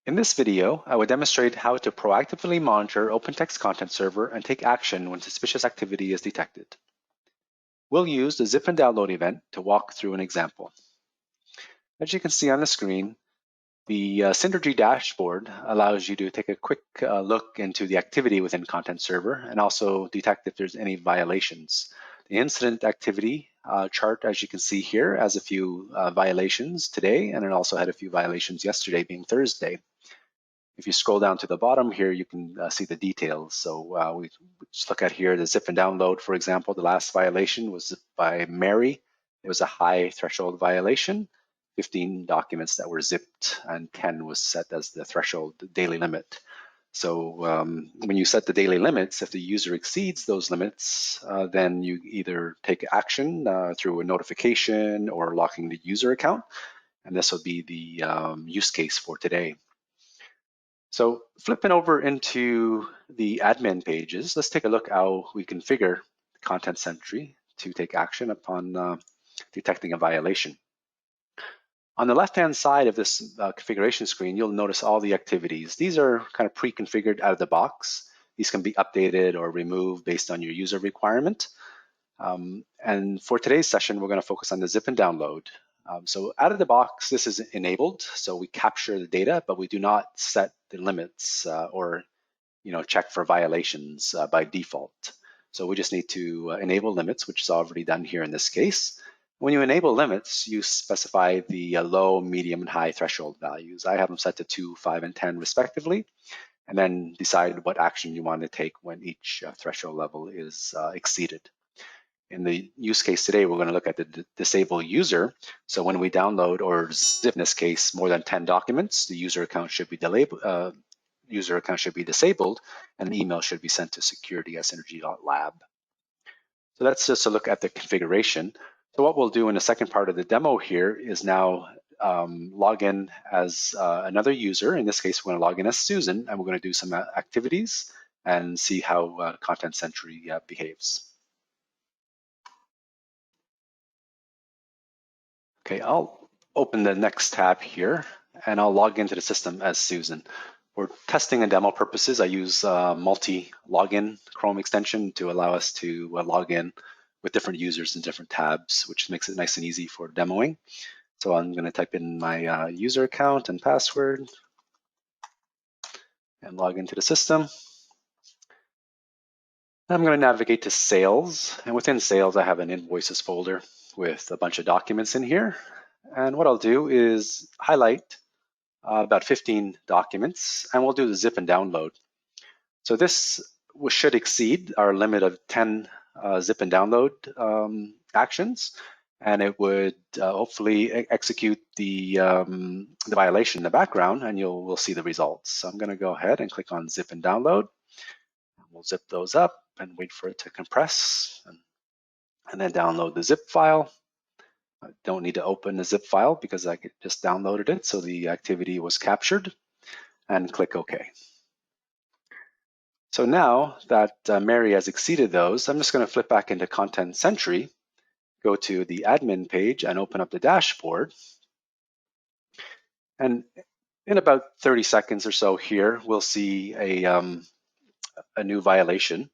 In this video, I will demonstrate how to proactively monitor OpenText Content Server and take action when suspicious activity is detected. We'll use the zip and download event to walk through an example. As you can see on the screen, the Syntergy dashboard allows you to take a quick look into the activity within Content Server and also detect if there's any violations. The incident activity chart, as you can see here, has a few violations today, and it also had a few violations yesterday, being Thursday. If you scroll down to the bottom here, you can see the details. So we just look at here the zip and download, for example. The last violation was by Mary. It was a high threshold violation, 15 documents that were zipped, and 10 was set as the threshold daily limit. So when you set the daily limits, if the user exceeds those limits, then you either take action through a notification or locking the user account. And this will be the use case for today. So flipping over into the admin pages, let's take a look how we configure Content Sentry to take action upon detecting a violation. On the left-hand side of this configuration screen, you'll notice all the activities. These are kind of pre-configured out of the box. These can be updated or removed based on your user requirement. And for today's session, we're going to focus on the zip and download. So out of the box, this is enabled. So we capture the data, but we do not set the limits or check for violations by default. So we just need to enable limits, which is already done here in this case. When you enable limits, you specify the low, medium, and high threshold values. I have them set to 2, 5, and 10 respectively, and then decide what action you want to take when each threshold level is exceeded. In the use case today, we're going to look at the disable user. So when we download or zip, in this case, more than 10 documents, the user account should be disabled, and an email should be sent to security@synergy.lab. So that's just a look at the configuration. So what we'll do in the second part of the demo here is now log in as another user. In this case, we're going to log in as Susan, and we're going to do some activities and see how Content Sentry behaves. Okay, I'll open the next tab here, and I'll log into the system as Susan. For testing and demo purposes, I use multi-login Chrome extension to allow us to log in with different users in different tabs, which makes it nice and easy for demoing. So I'm going to type in my user account and password and log into the system. I'm going to navigate to Sales, and within Sales, I have an Invoices folder with a bunch of documents in here. And what I'll do is highlight about 15 documents, and we'll do the zip and download. So this should exceed our limit of 10 zip and download actions, and it would hopefully execute the violation in the background, and we'll see the results. So I'm going to go ahead and click on zip and download. We'll zip those up and wait for it to compress, and then download the zip file. I don't need to open the zip file because I just downloaded it, so the activity was captured, and click OK. So now that Mary has exceeded those, I'm just going to flip back into Content Sentry, go to the admin page and open up the dashboard. And in about 30 seconds or so here, we'll see a new violation.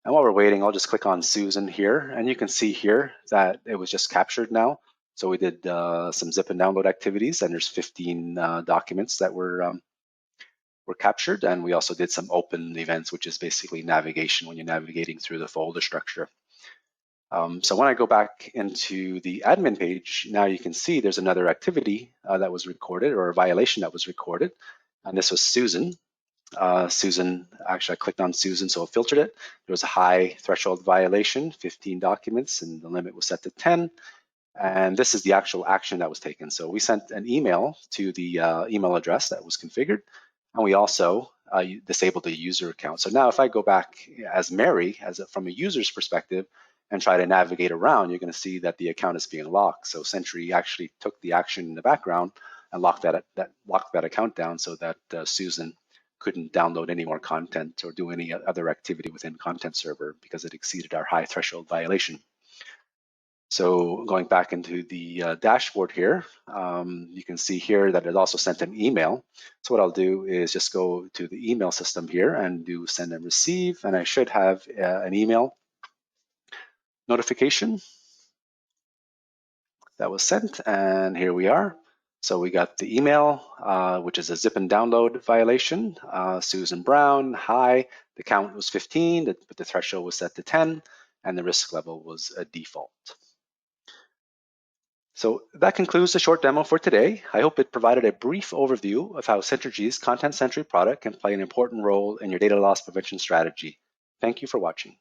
And while we're waiting, I'll just click on Susan here, and you can see here that it was just captured now. So we did some zip and download activities, and there's 15 documents that were captured, and we also did some open events, which is basically navigation when you're navigating through the folder structure. So when I go back into the admin page, now you can see there's another activity that was recorded, or a violation that was recorded, and this was Susan. Susan, actually I clicked on Susan, so it filtered it. There was a high threshold violation, 15 documents, and the limit was set to 10. And this is the actual action that was taken. So we sent an email to the email address that was configured, and we also disabled the user account. So now if I go back as Mary, from a user's perspective, and try to navigate around, you're going to see that the account is being locked. So Sentry actually took the action in the background and locked that account down so that Susan couldn't download any more content or do any other activity within Content Server because it exceeded our high threshold violation. So going back into the dashboard here, you can see here that it also sent an email. So what I'll do is just go to the email system here and do send and receive, and I should have an email notification that was sent, and here we are. So we got the email, which is a zip and download violation. Susan Brown, hi. The count was 15, but the threshold was set to 10, and the risk level was a default. So that concludes the short demo for today. I hope it provided a brief overview of how Syntergy's Content Sentry product can play an important role in your data loss prevention strategy. Thank you for watching.